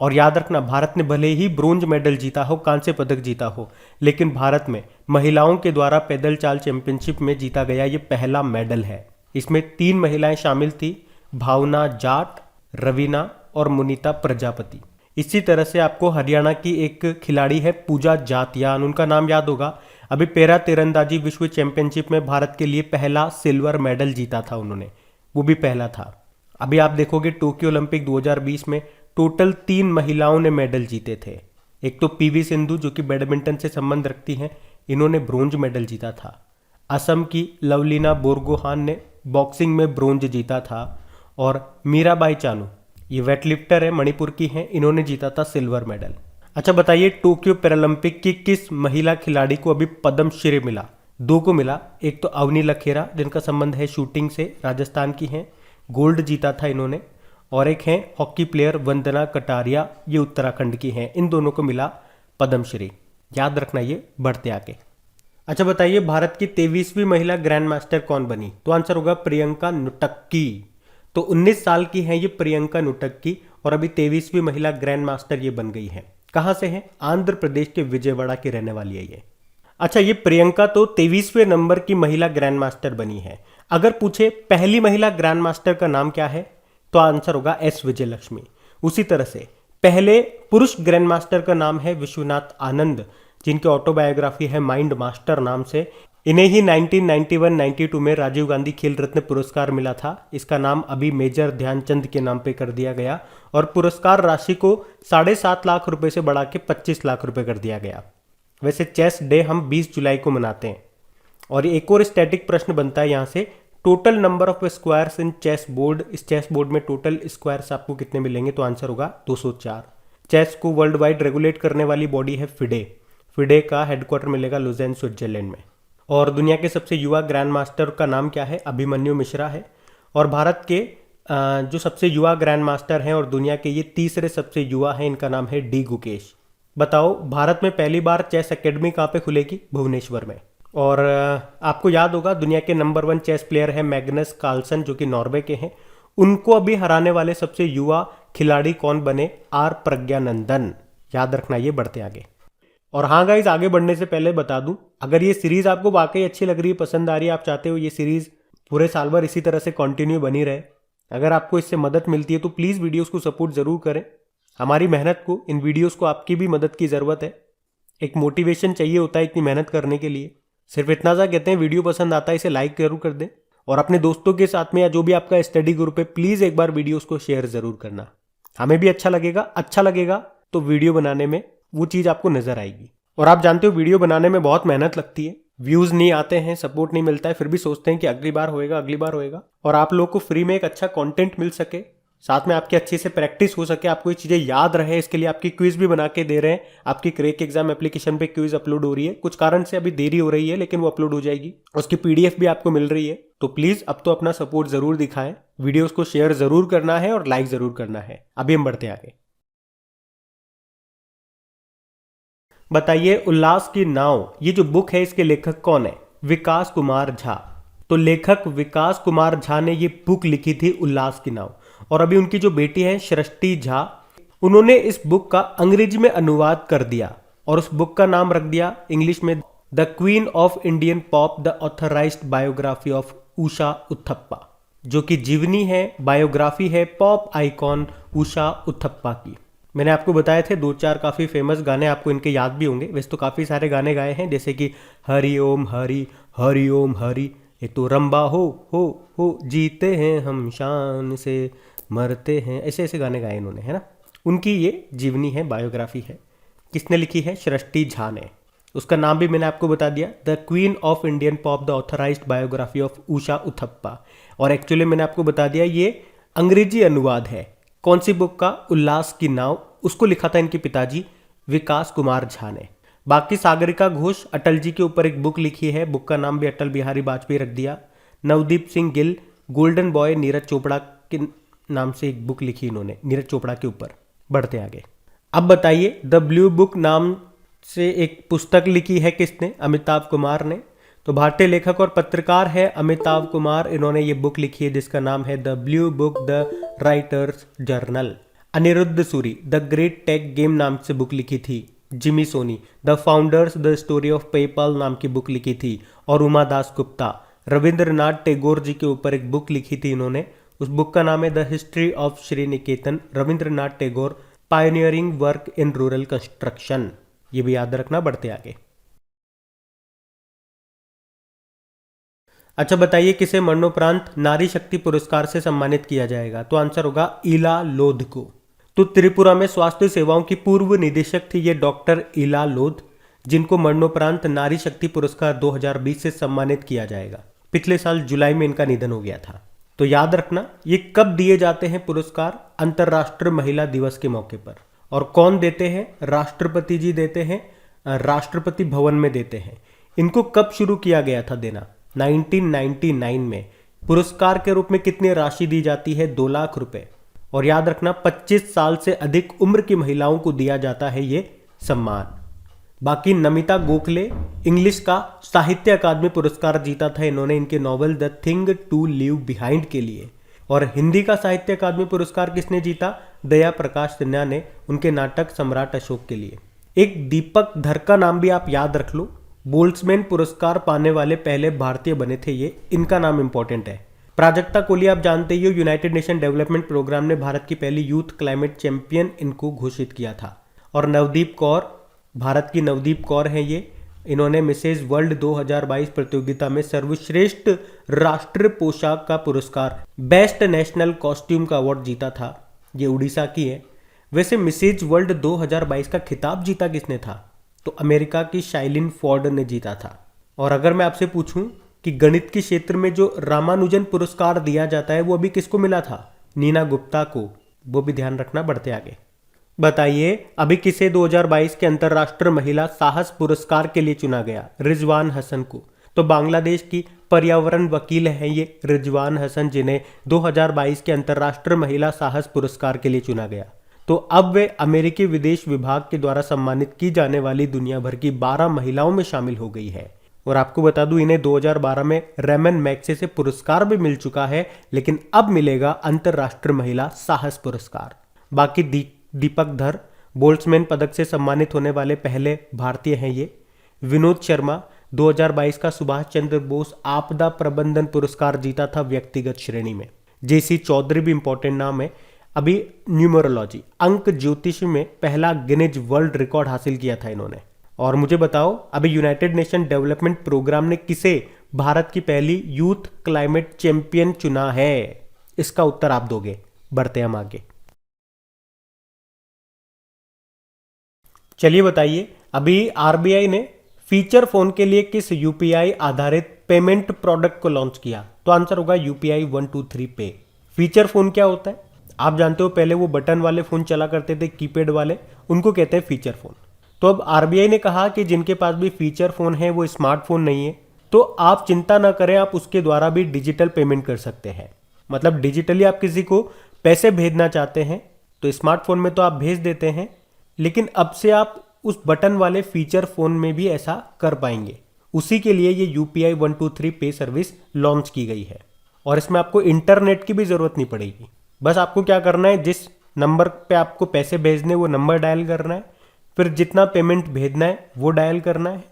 और याद रखना, भारत ने भले ही ब्रोंज मेडल जीता हो, कांस्य पदक जीता हो, लेकिन भारत में महिलाओं के द्वारा पैदल चाल चैंपियनशिप में जीता गया ये पहला मेडल है। इसमें 3 महिलाएं शामिल थी, भावना जाट, रवीना और मुनीता प्रजापति। इसी तरह से आपको हरियाणा की एक खिलाड़ी है पूजा जातियान, उनका नाम याद होगा। अभी पैरा तीरंदाजी विश्व चैंपियनशिप में भारत के लिए पहला सिल्वर मेडल जीता था उन्होंने, वो भी पहला था। अभी आप देखोगे टोक्यो ओलंपिक 2020 में टोटल 3 महिलाओं ने मेडल जीते थे। एक तो पीवी सिंधु जो कि बैडमिंटन से संबंध रखती हैं, इन्होंने ब्रोंज मेडल जीता था। असम की लवलीना बोरगोहान ने बॉक्सिंग में ब्रोंज जीता था। और मीराबाई चानू, ये वेटलिफ्टर है, मणिपुर की हैं, इन्होंने जीता था सिल्वर मेडल। अच्छा बताइए, टोक्यो पैरालंपिक की किस महिला खिलाड़ी को अभी पद्मश्री मिला? 2 को मिला। एक तो अवनी लखेरा जिनका संबंध है शूटिंग से, राजस्थान की हैं, गोल्ड जीता था इन्होंने। और एक हैं हॉकी प्लेयर वंदना कटारिया, ये उत्तराखंड की हैं, इन दोनों को मिला पद्मश्री। याद रखना ये बढ़ते आगे। अच्छा बताइए, भारत की 23वीं महिला ग्रैंड मास्टर कौन बनी? तो आंसर होगा प्रियंका नुटक्की। तो 19 साल की हैं ये प्रियंका नुटक्की और अभी 23वीं महिला ग्रैंड मास्टर ये बन गई है। कहाँ से है? आंध्र प्रदेश के विजयवाड़ा की रहने वाली है ये। अच्छा, ये प्रियंका तो 23वें नंबर की महिला ग्रैंड मास्टर बनी है। अगर पूछे पहली महिला ग्रैंड मास्टर का नाम क्या है, तो आंसर होगा एस विजयलक्ष्मी। उसी तरह से पहले पुरुष ग्रैंड मास्टर का नाम है विश्वनाथ आनंद, जिनकी ऑटोबायोग्राफी है माइंड मास्टर नाम से। इन्हें ही 1991-92 में राजीव गांधी खेल रत्न पुरस्कार मिला था। इसका नाम अभी मेजर ध्यानचंद के नाम पे कर दिया गया और पुरस्कार राशि को 7.5 लाख रुपए से बढ़ा के 25 लाख रुपए कर दिया गया। वैसे चेस डे हम 20 जुलाई को मनाते हैं। और एक और स्टैटिक प्रश्न बनता है यहाँ से, total number of squares in chess board. इस चेस बोर्ड में टोटल स्क्वायर्स आपको कितने मिलेंगे? तो आंसर होगा 204। चेस को वर्ल्ड वाइड रेगुलेट करने वाली बॉडी है फिडे। फिडे का हेडक्वार्टर मिलेगा लुज़ेन, स्विट्जरलैंड में। और दुनिया के सबसे युवा ग्रैंड मास्टर का नाम क्या है? अभिमन्यु मिश्रा है। और भारत के जो सबसे युवा ग्रैंड मास्टर हैं और दुनिया के ये तीसरे सबसे युवा हैं, इनका नाम है डी गुकेश। बताओ, भारत में पहली बार चेस एकेडमी कहाँ पे खुलेगी? भुवनेश्वर में। और आपको याद होगा दुनिया के नंबर 1 चेस प्लेयर है मैग्नस कार्लसन, जो कि नॉर्वे के हैं। उनको अभी हराने वाले सबसे युवा खिलाड़ी कौन बने? आर प्रज्ञानंदन। याद रखना ये बढ़ते आगे। और हाँ गाइज, आगे बढ़ने से पहले बता दूं, अगर ये सीरीज आपको वाकई अच्छी लग रही है, पसंद आ रही है, आप चाहते हो ये सीरीज पूरे साल भर इसी तरह से कंटिन्यू बनी रहे, अगर आपको इससे मदद मिलती है तो प्लीज़ वीडियोस को सपोर्ट ज़रूर करें। हमारी मेहनत को, इन वीडियोस को आपकी भी मदद की ज़रूरत है। एक मोटिवेशन चाहिए होता है इतनी मेहनत करने के लिए। सिर्फ इतना सा कहते हैं, वीडियो पसंद आता है इसे लाइक जरूर कर दें। और अपने दोस्तों के साथ में या जो भी आपका स्टडी ग्रुप है, प्लीज़ एक बार वीडियोस को शेयर ज़रूर करना। हमें भी अच्छा लगेगा तो वीडियो बनाने में वो चीज़ आपको नज़र आएगी। और आप जानते हो वीडियो बनाने में बहुत मेहनत लगती है, व्यूज़ नहीं आते हैं, सपोर्ट नहीं मिलता है, फिर भी सोचते हैं कि अगली बार होएगा। और आप लोग को फ्री में एक अच्छा कंटेंट मिल सके, साथ में आपकी अच्छे से प्रैक्टिस हो सके, आपको ये चीज़ें याद रहे, इसके लिए आपकी क्विज भी बना के दे रहे हैं। आपकी क्रैक एग्जाम एप्लीकेशन पे क्विज अपलोड हो रही है, कुछ कारण से अभी देरी हो रही है, लेकिन वो अपलोड हो जाएगी। उसकी पीडीएफ भी आपको मिल रही है। तो प्लीज़ अब तो अपना सपोर्ट ज़रूर दिखाएं, वीडियोज़ को शेयर ज़रूर करना है और लाइक ज़रूर करना है। अभी हम बढ़ते आगे। बताइए, उल्लास की नाव, ये जो बुक है इसके लेखक कौन है? विकास कुमार झा। तो लेखक विकास कुमार झा ने ये बुक लिखी थी उल्लास की नाव। और अभी उनकी जो बेटी है सृष्टि झा, उन्होंने इस बुक का अंग्रेजी में अनुवाद कर दिया और उस बुक का नाम रख दिया इंग्लिश में the queen of Indian pop, the authorised biography of Usha Uthappa, जो कि जीवनी है, बायोग्राफी है पॉप आइकॉन उषा उथप्पा की। मैंने आपको बताए थे 2-4 काफ़ी फेमस गाने आपको इनके याद भी होंगे। वैसे तो काफ़ी सारे गाने गाए हैं, जैसे कि हरि ओम हरि, हरि ओम हरि, ये तो रंबा हो, जीते हैं हम शान से, मरते हैं, ऐसे ऐसे गाने गाए इन्होंने, है ना। उनकी ये जीवनी है, बायोग्राफी है। किसने लिखी है? सृष्टि झा ने। उसका नाम भी मैंने आपको बता दिया, the queen of Indian pop, the authorised biography of Usha Uthappa. और एक्चुअली मैंने आपको बता दिया ये अंग्रेजी अनुवाद है। कौन सी बुक का? उल्लास की नाव। उसको लिखा था इनके पिताजी विकास कुमार झा ने। बाकी सागरिका घोष अटल जी के ऊपर एक बुक लिखी है, बुक का नाम भी अटल बिहारी वाजपेयी रख दिया। नवदीप सिंह गिल गोल्डन बॉय नीरज चोपड़ा के नाम से एक बुक लिखी इन्होंने, नीरज चोपड़ा के ऊपर। बढ़ते आगे। अब बताइए, द ब्लू बुक नाम से एक पुस्तक लिखी है किसने? अमिताभ कुमार ने। तो भारतीय लेखक और पत्रकार है अमिताभ कुमार, इन्होंने ये बुक लिखी है जिसका नाम है the blue book, the writer's journal. Anirudh Suri the great tech game नाम से बुक लिखी थी। Jimmy Soni the founders the story of PayPal नाम की बुक लिखी थी। और उमा दास गुप्ता रविंद्रनाथ टैगोर जी के ऊपर एक बुक लिखी थी इन्होंने, उस बुक का नाम है the history of Shri Niketan, Rabindranath Tagore pioneering work in rural construction. ये भी याद रखना, बढ़ते आगे। अच्छा बताइए किसे मरणोपरांत नारी शक्ति पुरस्कार से सम्मानित किया जाएगा? तो आंसर होगा इला लोध को। तो त्रिपुरा में स्वास्थ्य सेवाओं की पूर्व निदेशक थी ये डॉक्टर इला लोध, जिनको मरणोपरांत नारी शक्ति पुरस्कार 2020 से सम्मानित किया जाएगा। पिछले साल जुलाई में इनका निधन हो गया था। तो याद रखना ये कब दिए जाते हैं पुरस्कार? अंतर्राष्ट्रीय महिला दिवस के मौके पर। और कौन देते हैं? राष्ट्रपति जी देते हैं, राष्ट्रपति भवन में देते हैं। इनको कब शुरू किया गया था देना? 1999 में। पुरस्कार के रूप में कितनी राशि दी जाती है? 2 लाख रुपए। और याद रखना 25 साल से अधिक उम्र की महिलाओं को दिया जाता है ये सम्मान। बाकी नमिता गोखले इंग्लिश का साहित्य अकादमी पुरस्कार जीता था इन्होंने इनके novel the thing to leave behind के लिए। और हिंदी का साहित्य अकादमी पुरस्कार किसने जीता? दया प्रकाश सिन्हा ने उनके नाटक सम्राट अशोक के लिए। एक दीपक धर का नाम भी आप याद रख लो, बोल्ट्जमैन पुरस्कार पाने वाले पहले भारतीय बने थे ये, इनका नाम इंपॉर्टेंट है। प्राजक्ता कोली आप जानते ही हो, यूनाइटेड नेशन डेवलपमेंट प्रोग्राम ने भारत की पहली यूथ क्लाइमेट चैंपियन इनको घोषित किया था। और नवदीप कौर, भारत की नवदीप कौर हैं ये, इन्होंने मिसेज वर्ल्ड 2022 प्रतियोगिता में सर्वश्रेष्ठ राष्ट्रीय पोशाक का पुरस्कार, बेस्ट नेशनल कॉस्ट्यूम का अवार्ड जीता था। ये उड़ीसा की है। वैसे मिसेज वर्ल्ड 2022 का खिताब जीता किसने था? तो अमेरिका की शाइलिन फोर्ड ने जीता था। और अगर मैं आपसे पूछूं कि गणित के क्षेत्र में जो रामानुजन पुरस्कार दिया जाता है वो अभी किसको मिला था? नीना गुप्ता को। वो भी ध्यान रखना, बढ़ते आगे। बताइए अभी किसे 2022 के अंतर्राष्ट्रीय महिला साहस पुरस्कार के लिए चुना गया? रिजवान हसन को। तो बांग्लादेश की पर्यावरण वकील हैं ये रिजवान हसन, जिन्हें 2022 के अंतर्राष्ट्रीय महिला साहस पुरस्कार के लिए चुना गया। तो अब वे अमेरिकी विदेश विभाग के द्वारा सम्मानित की जाने वाली दुनिया भर की 12 महिलाओं में शामिल हो गई है। और आपको बता दूं इन्हें 2012 में रेमन मैग्सेसे से पुरस्कार भी मिल चुका है, लेकिन अब मिलेगा अंतर्राष्ट्रीय महिला साहस पुरस्कार। बाकी दीपक धर बोल्ट्जमैन पदक से सम्मानित होने वाले पहले भारतीय हैं ये। विनोद शर्मा 2022 का सुभाष चंद्र बोस आपदा प्रबंधन पुरस्कार जीता था व्यक्तिगत श्रेणी में। जेसी चौधरी भी इंपॉर्टेंट नाम है। अभी न्यूमरोलॉजी अंक ज्योतिष में पहला गिनीज वर्ल्ड रिकॉर्ड हासिल किया था इन्होंने। और मुझे बताओ अभी यूनाइटेड नेशन डेवलपमेंट प्रोग्राम ने किसे भारत की पहली यूथ क्लाइमेट चैंपियन चुना है? इसका उत्तर आप दोगे। बढ़ते हम आगे। चलिए बताइए अभी आरबीआई ने फीचर फोन के लिए किस यूपीआई आधारित पेमेंट प्रोडक्ट को लॉन्च किया? तो आंसर होगा यूपीआई 123 पे। फीचर फोन क्या होता है? आप जानते हो पहले वो बटन वाले फोन चला करते थे, कीपैड वाले, उनको कहते हैं फीचर फोन। तो अब आरबीआई ने कहा कि जिनके पास भी फीचर फोन है वो स्मार्टफोन नहीं है, तो आप चिंता ना करें, आप उसके द्वारा भी डिजिटल पेमेंट कर सकते हैं। मतलब डिजिटली आप किसी को पैसे भेजना चाहते हैं तो स्मार्टफोन में तो आप भेज देते हैं, लेकिन अब से आप उस बटन वाले फीचर फोन में भी ऐसा कर पाएंगे। उसी के लिए ये यूपीआई 123 पे सर्विस लॉन्च की गई है। और इसमें आपको इंटरनेट की भी जरूरत नहीं पड़ेगी। बस आपको क्या करना है, जिस नंबर पे आपको पैसे भेजने वो नंबर डायल करना है, फिर जितना पेमेंट भेजना है वो डायल करना है,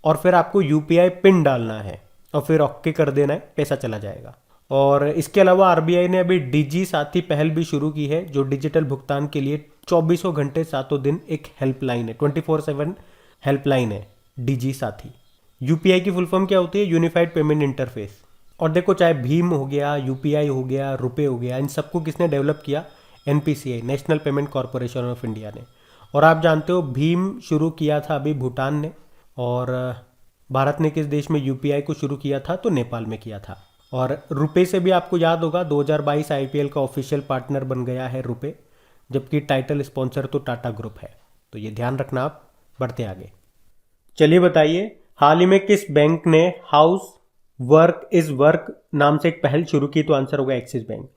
और फिर आपको यूपीआई पिन डालना है और फिर ओके कर देना है, पैसा चला जाएगा। और इसके अलावा आरबीआई ने अभी डीजी साथी पहल भी शुरू की है, जो डिजिटल भुगतान के लिए 24 घंटे 7 दिन एक हेल्पलाइन है, 24/7 हेल्पलाइन है डीजी साथी। यूपीआई की फुल फॉर्म क्या होती है? Unified payment interface. और देखो चाहे भीम हो गया, यूपीआई हो गया, रुपए हो गया, इन सबको किसने डेवलप किया? NPCI, national payment corporation of India ने। और आप जानते हो भीम शुरू किया था अभी भूटान ने, और भारत ने किस देश में यूपीआई को शुरू किया था? तो नेपाल में किया था। और रुपए से भी आपको याद होगा 2022 आईपीएल का ऑफिशियल पार्टनर बन गया है रुपए, जबकि टाइटल स्पॉन्सर तो टाटा ग्रुप है। तो ये ध्यान रखना आप। बढ़ते आगे। चलिए बताइए हाल ही में किस बैंक ने हाउस वर्क इज वर्क नाम से एक पहल शुरू की? तो आंसर होगा एक्सिस बैंक।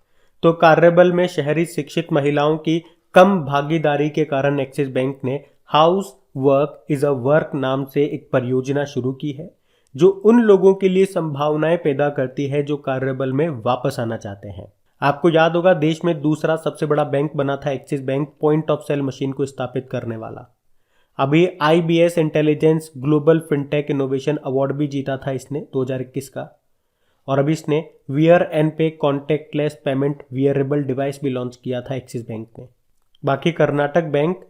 तो कार्यबल में शहरी शिक्षित महिलाओं की कम भागीदारी के कारण एक्सिस बैंक ने house work is a work नाम से एक परियोजना शुरू की है, जो उन लोगों के लिए संभावनाएं पैदा करती है जो कार्यबल में वापस आना चाहते हैं। आपको याद होगा देश में दूसरा सबसे बड़ा बैंक बना था Axis bank, point of sale machine को स्थापित करने वाला। अभी IBS intelligence global fintech innovation award भी जीता था इसने 2021 का। और अभी इसने wear and pay contactless payment wearable device भी लॉन्च किया था एक्सिस बैंक ने। बाकी कर्नाटक बैंक,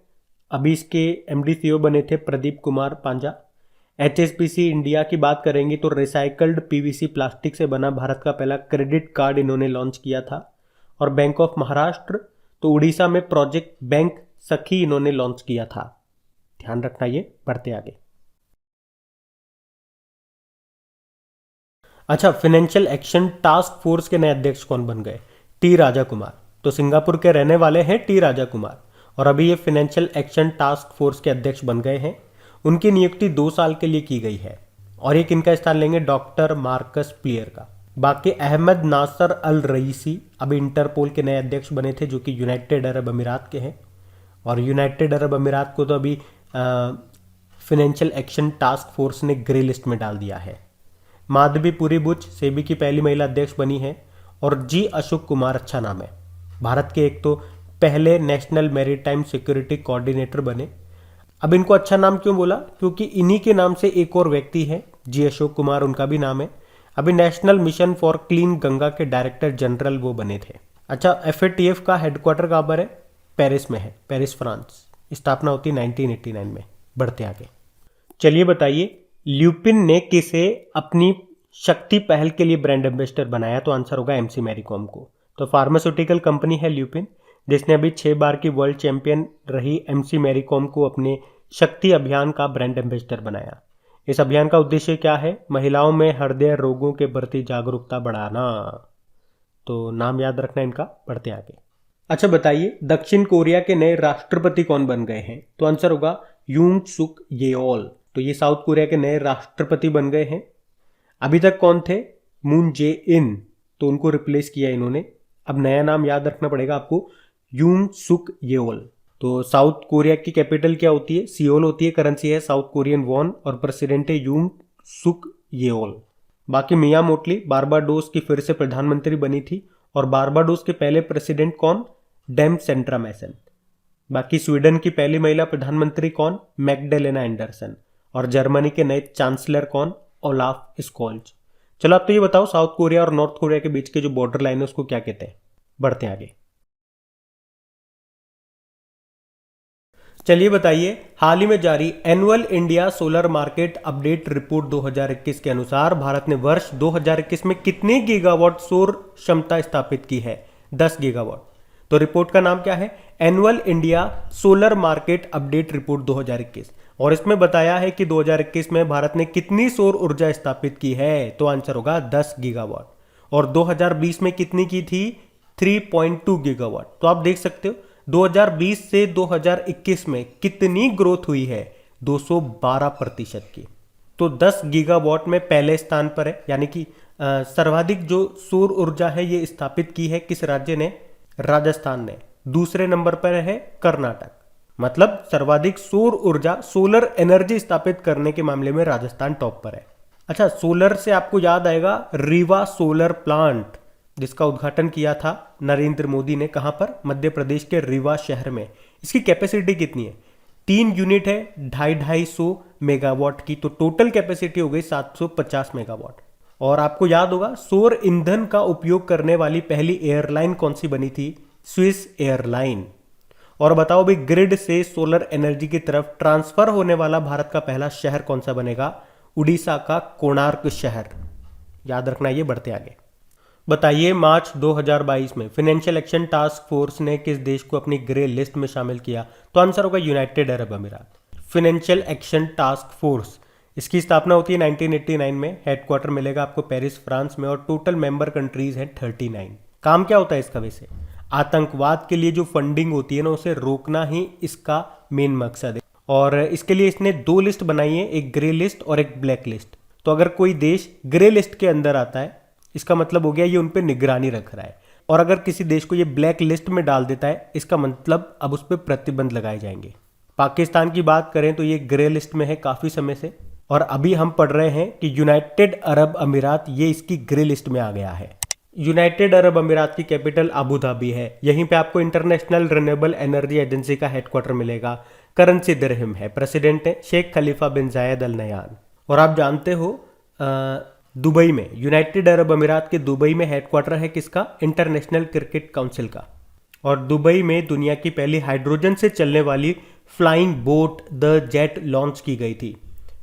अभी इसके MD CEO बने थे प्रदीप कुमार पांजा। HSBC इंडिया की बात करेंगे तो रिसाइकल्ड PVC प्लास्टिक से बना भारत का पहला क्रेडिट कार्ड इन्होंने लॉन्च किया था। और बैंक ऑफ महाराष्ट्र, तो उड़ीसा में प्रोजेक्ट बैंक सखी इन्होंने लॉन्च किया था। ध्यान रखना ये। बढ़ते आगे। अच्छा, फाइनेंशियल एक्शन टास्क फोर्स के नए अध्यक्ष कौन बन गए? टी राजा कुमार। तो सिंगापुर के रहने वाले हैं टी राजा कुमार, और अभी ये फाइनेंशियल एक्शन टास्क फोर्स के अध्यक्ष बन गए हैं। उनकी नियुक्ति 2 साल के लिए की गई है। और ये किनका स्थान लेंगे? डॉक्टर मार्कस प्लियर का। बाकी अहमद नासर अल रईसी अभी इंटरपोल के नए अध्यक्ष बने थे, जो कि यूनाइटेड अरब अमीरात के हैं। और यूनाइटेड अरब अमीरात को तो अभी फाइनेंशियल एक्शन टास्क फोर्स ने ग्रे लिस्ट में डाल दिया है। माधवी पुरी बुच सेबी की पहली महिला अध्यक्ष बनी है। और जी अशोक कुमार, अच्छा नाम है, भारत के एक तो पहले नेशनल मैरीटाइम सिक्योरिटी कोऑर्डिनेटर बने। अब इनको अच्छा नाम क्यों बोला? क्योंकि इन्हीं के नाम से एक और व्यक्ति है जी अशोक कुमार, उनका भी नाम है। अभी national mission for clean Ganga के डायरेक्टर जनरल वो बने थे। अच्छा, FATF का हेडक्वार्टर कहाँ पर है? पेरिस में है, पेरिस फ्रांस। स्थापना होती 1989 में। बढ़ते आगे। चलिए बताइए, ल्यूपिन ने किसे अपनी शक्ति पहल के लिए ब्रांड एम्बेसडर बनाया? तो आंसर होगा MC मैरी कॉम को। तो फार्मास्यूटिकल कंपनी है ल्यूपिन, जिसने अभी 6 बार की वर्ल्ड चैंपियन रही MC मैरी कॉम को अपने शक्ति अभियान का ब्रांड एम्बेसडर बनाया। इस अभियान का उद्देश्य क्या है? महिलाओं में हृदय रोगों के प्रति जागरूकता बढ़ाना। तो नाम याद रखना इनका। बढ़ते आगे। अच्छा बताइए, दक्षिण कोरिया के नए राष्ट्रपति कौन बन गए हैं? तो आंसर होगा यून सुक येओल। तो ये साउथ कोरिया के नए राष्ट्रपति बन गए हैं। अभी तक कौन थे? मून जे इन, तो उनको रिप्लेस किया इन्होंने। अब नया नाम याद रखना पड़ेगा आपको, यून सुक येओल। तो साउथ कोरिया की कैपिटल क्या होती है? सियोल होती है, करेंसी है साउथ कोरियन वॉन, और प्रेसिडेंट है यून सुक येओल। बाकी मिया मोटली बारबाडोस की फिर से प्रधानमंत्री बनी थी। और बारबाडोस के पहले प्रेसिडेंट कौन? डेम सेंट्रा मैसन। बाकी स्वीडन की पहली महिला प्रधानमंत्री कौन? Magdalena Andersson. और जर्मनी के नए चांसलर कौन? Olaf Scholz. चलो आप तो ये बताओ, साउथ कोरिया और नॉर्थ कोरिया के बीच के जो बॉर्डर लाइन है उसको क्या कहते हैं? बढ़ते हैं आगे। चलिए बताइए, हाल ही में जारी annual India solar market update report 2021 के अनुसार भारत ने वर्ष 2021 में कितने गीगावाट सौर क्षमता स्थापित की है? 10 गीगावाट। तो रिपोर्ट का नाम क्या है? Annual India solar market update report 2021। और इसमें बताया है कि 2021 में भारत ने कितनी सौर ऊर्जा स्थापित की है? तो आंसर होगा 10 गीगावाट। और 2020 में कितनी की थी? 3.2 गीगावाट। तो आप देख सकते हो 2020 से 2021 में कितनी ग्रोथ हुई है? 212% की। तो 10 गीगावाट में पहले स्थान पर है, यानी कि सर्वाधिक जो सौर ऊर्जा है ये स्थापित की है किस राज्य ने? राजस्थान ने। दूसरे नंबर पर है कर्नाटक। मतलब सर्वाधिक सौर ऊर्जा, सोलर एनर्जी स्थापित करने के मामले में राजस्थान टॉप पर है। अच्छा, सोलर से आपको याद आएगा रीवा सोलर प्लांट, जिसका उद्घाटन किया था नरेंद्र मोदी ने। कहां पर? मध्य प्रदेश के रीवा शहर में। इसकी कैपेसिटी कितनी है? 3 यूनिट है 250 मेगावाट की। तो टोटल कैपेसिटी हो गई 750 मेगावाट। और आपको याद होगा सौर ईंधन का उपयोग करने वाली पहली एयरलाइन कौन सी बनी थी? Swiss airline. और बताओ भी, ग्रिड से सोलर एनर्जी की तरफ ट्रांसफर होने वाला भारत का पहला शहर कौन सा बनेगा? उड़ीसा का कोणार्क शहर। याद रखना ये। बढ़ते आगे। बताइए, मार्च 2022 में फाइनेंशियल एक्शन टास्क फोर्स ने किस देश को अपनी ग्रे लिस्ट में शामिल किया? तो आंसर होगा यूनाइटेड अरब अमीरात। फाइनेंशियल एक्शन टास्क फोर्स, इसकी स्थापना होती है 1989 में। हेडक्वार्टर मिलेगा आपको पेरिस फ्रांस में। और टोटल मेंबर कंट्रीज हैं 39। काम क्या होता है इसका? वैसे आतंकवाद के लिए जो फंडिंग होती है ना, उसे रोकना ही इसका मेन मकसद है। और इसके लिए इसने 2 लिस्ट बनाई है, एक ग्रे लिस्ट और एक ब्लैक लिस्ट। तो अगर कोई देश ग्रे लिस्ट के अंदर आता है, इसका मतलब हो गया ये उन पर निगरानी रख रहा है। और अगर किसी देश को ये ब्लैक लिस्ट में डाल देता है, इसका मतलब अब उस पर प्रतिबंध लगाए जाएंगे। पाकिस्तान की बात करें तो ये ग्रे लिस्ट में है काफी समय से। और अभी हम पढ़ रहे हैं कि यूनाइटेड अरब अमीरात ये इसकी ग्रे लिस्ट में आ गया है। यूनाइटेड अरब अमीरात की कैपिटल अबू धाबी है। यहीं पे आपको इंटरनेशनल रिन्यूएबल एनर्जी एजेंसी का हेडक्वार्टर मिलेगा। करेंसी दिरहम है। प्रेसिडेंट है शेख खलीफा बिन जायद अल नयान। और आप जानते हो दुबई में, यूनाइटेड अरब अमीरात के दुबई में हेडक्वार्टर है किसका? इंटरनेशनल क्रिकेट काउंसिल का। और दुबई में दुनिया की पहली हाइड्रोजन से चलने वाली flying boat the jet launch की गई थी।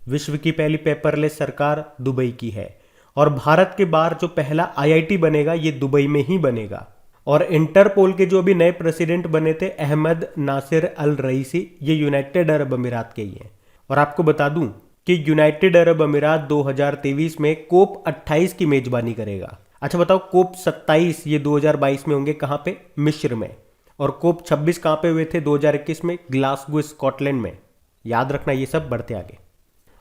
विश्व की पहली पेपरलेस सरकार दुबई की है। और भारत के बाहर जो पहला आईआईटी बनेगा ये दुबई में ही बनेगा। और इंटरपोल के जो अभी नए प्रेसिडेंट बने थे अहमद नासिर अल रईसी, ये यूनाइटेड अरब अमीरात के ही हैं। और आपको बता दूं कि यूनाइटेड अरब अमीरात 2023 में कोप 28 की मेजबानी करेगा। अच्छा बताओ, कोप 27 ये 2022 में होंगे कहाँ पे? मिस्र में। और कोप 26 कहाँ पे हुए थे 2021 में? ग्लासगो स्कॉटलैंड में। याद रखना ये सब। बढ़ते आगे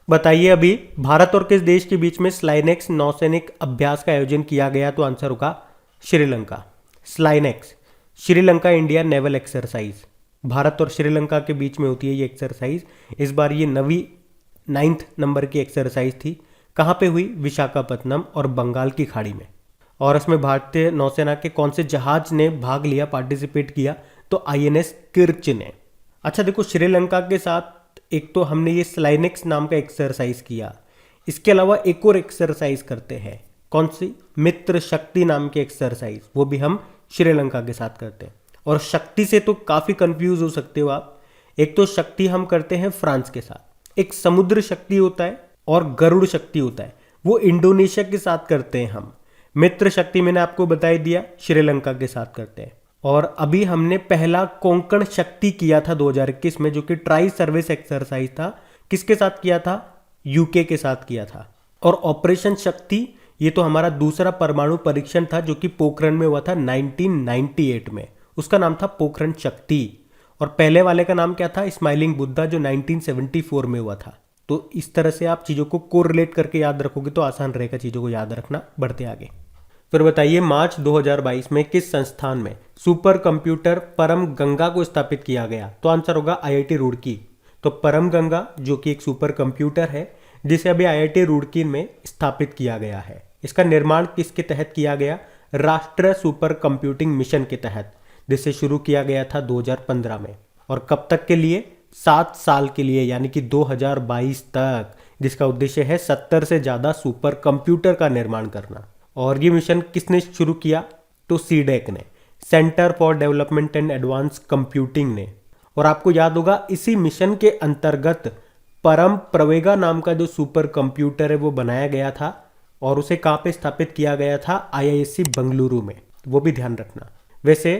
बताइए, अभी भारत और किस देश के बीच में स्लाइनेक्स नौसैनिक अभ्यास का आयोजन किया गया? तो आंसर होगा Sri Lanka. SLINEX Sri Lanka India naval exercise, Bharat और श्रीलंका के बीच में होती है ये एक्सरसाइज। इस बार ये 9th नंबर की एक्सरसाइज थी। कहाँ पे हुई? विशाखापत्तनम और बंगाल की खाड़ी में। और इसमें भारतीय नौसेना के कौन से जहाज ने भाग लिया, पार्टिसिपेट किया? तो आईएनएस किर्च ने। अच्छा देखो, श्रीलंका के साथ एक तो हमने ये स्लाइनेक्स नाम का एक्सरसाइज किया, इसके अलावा एक और एक्सरसाइज करते हैं। कौन सी? मित्र शक्ति नाम की एक्सरसाइज, वो भी हम श्रीलंका के साथ करते हैं। और शक्ति से तो काफी कंफ्यूज हो सकते हो आप। एक तो शक्ति हम करते हैं फ्रांस के साथ, एक समुद्र शक्ति होता है और गरुड़ शक्ति होता है, वो इंडोनेशिया के साथ करते हैं हम। मित्र शक्ति मैंने आपको बता दिया, श्रीलंका के साथ करते हैं। और अभी हमने पहला कोंकण शक्ति किया था 2021 में, जो कि ट्राई सर्विस एक्सरसाइज था। किसके साथ किया था? यूके के साथ किया था। और ऑपरेशन शक्ति ये तो हमारा दूसरा परमाणु परीक्षण था, जो कि पोखरण में हुआ था 1998 में। उसका नाम था पोखरण शक्ति। और पहले वाले का नाम क्या था? स्माइलिंग बुद्धा, जो 1974 में हुआ था। तो इस तरह से आप चीज़ों को कोरिलेट करके याद रखोगे तो आसान रहेगा चीज़ों को याद रखना। बढ़ते आगे फिर बताइए, मार्च 2022 में किस संस्थान में सुपर कंप्यूटर परम गंगा को स्थापित किया गया? तो आंसर होगा आईआईटी रुड़की। तो परम गंगा जो कि एक सुपर कंप्यूटर है, जिसे अभी आईआईटी रुड़की में स्थापित किया गया है। इसका निर्माण किसके तहत किया गया? राष्ट्रीय सुपर कंप्यूटिंग मिशन के तहत, जिसे शुरू किया गया था 2015 में। और कब तक के लिए? 7 साल के लिए, यानी कि 2022 तक, जिसका उद्देश्य है 70 से ज़्यादा सुपर कंप्यूटर का निर्माण करना। और ये मिशन किसने शुरू किया? तो सीडेक ने, centre for development and advance computing ने। और आपको याद होगा इसी मिशन के अंतर्गत परम प्रवेगा नाम का जो सुपर कंप्यूटर है वो बनाया गया था। और उसे कहाँ पे स्थापित किया गया था? आईआईएससी बेंगलुरु में। वो भी ध्यान रखना। वैसे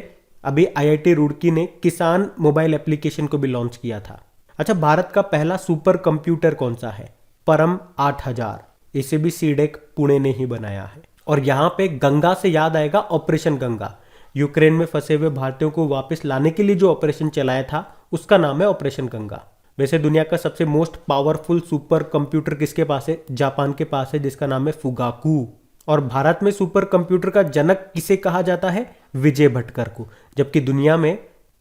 अभी आईआईटी रुड़की ने किसान मोबाइल एप्लीकेशन को भी लॉन्च किया था। अच्छा, भारत का पहला सुपर कंप्यूटर कौन सा है? परम 8000। इसे भी सीडेक पुणे ने ही बनाया है। और यहाँ पे गंगा से याद आएगा ऑपरेशन गंगा। यूक्रेन में फंसे हुए भारतीयों को वापस लाने के लिए जो ऑपरेशन चलाया था उसका नाम है ऑपरेशन गंगा। वैसे दुनिया का सबसे मोस्ट पावरफुल सुपर कंप्यूटर किसके पास है? जापान के पास है, जिसका नाम है फुगाकू। और भारत में सुपर कंप्यूटर का जनक किसे कहा जाता है? विजय भटकर को। जबकि दुनिया में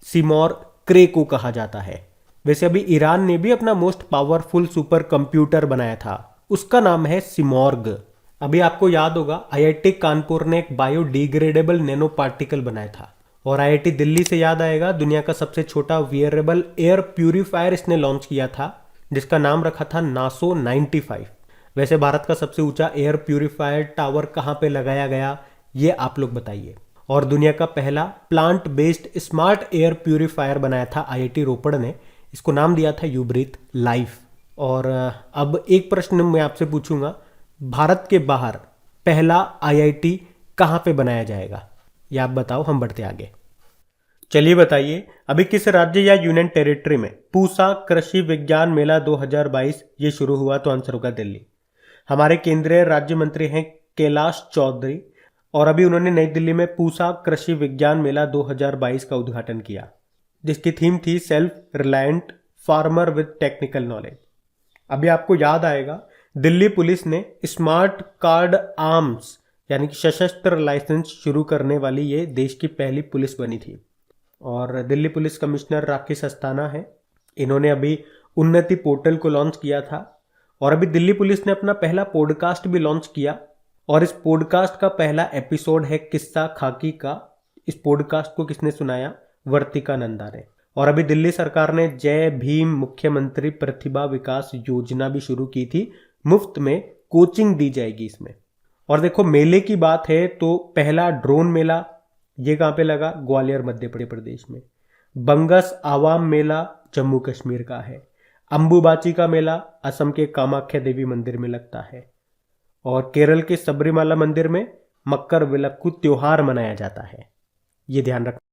सिमोर क्रे को कहा जाता है। वैसे अभी ईरान ने भी अपना मोस्ट पावरफुल सुपर कंप्यूटर बनाया था, उसका नाम है सिमोर्ग। अभी आपको याद होगा आईआईटी कानपुर ने एक बायोडिग्रेडेबल नैनो पार्टिकल बनाया था। और आईआईटी दिल्ली से याद आएगा दुनिया का सबसे छोटा वियरेबल एयर प्यूरिफायर इसने लॉन्च किया था, जिसका नाम रखा था नासो 95। वैसे भारत का सबसे ऊंचा एयर प्यूरिफायर टावर कहाँ पे लगाया गया, ये आप लोग बताइए। और दुनिया का पहला plant based smart air purifier बनाया था आईआईटी रोपड़ ने, इसको नाम दिया था यूब्रीथ लाइफ। और अब एक प्रश्न मैं आपसे पूछूंगा, भारत के बाहर पहला आईआईटी कहाँ पे बनाया जाएगा, ये आप बताओ। हम बढ़ते आगे। चलिए बताइए, अभी किस राज्य या यूनियन टेरिटरी में पूसा कृषि विज्ञान मेला 2022 ये शुरू हुआ? तो आंसर होगा दिल्ली। हमारे केंद्रीय राज्य मंत्री हैं कैलाश चौधरी, और अभी उन्होंने नई दिल्ली में पूसा कृषि विज्ञान मेला 2022 का उद्घाटन किया, जिसकी थीम थी self reliant farmer with technical knowledge. अभी आपको याद आएगा दिल्ली पुलिस ने स्मार्ट कार्ड आर्म्स यानी कि सशस्त्र लाइसेंस शुरू करने वाली ये देश की पहली पुलिस बनी थी। और दिल्ली पुलिस कमिश्नर राकेश अस्थाना है, इन्होंने अभी उन्नति पोर्टल को लॉन्च किया था। और अभी दिल्ली पुलिस ने अपना पहला पॉडकास्ट भी लॉन्च किया, और इस पॉडकास्ट का पहला एपिसोड है किस्सा खाकी का। इस पॉडकास्ट को किसने सुनाया? वर्तिका नंदा ने। और अभी दिल्ली सरकार ने जय भीम मुख्यमंत्री प्रतिभा विकास योजना भी शुरू की थी, मुफ्त में कोचिंग दी जाएगी इसमें। और देखो मेले की बात है तो पहला ड्रोन मेला ये कहाँ पे लगा? ग्वालियर मध्य प्रदेश में। बंगस आवाम मेला जम्मू कश्मीर का है। अंबुबाची का मेला असम के कामाख्या देवी मंदिर में लगता है। और केरल के सबरीमाला मंदिर में मकर विलक्कू त्योहार मनाया जाता है। ये ध्यान रखना।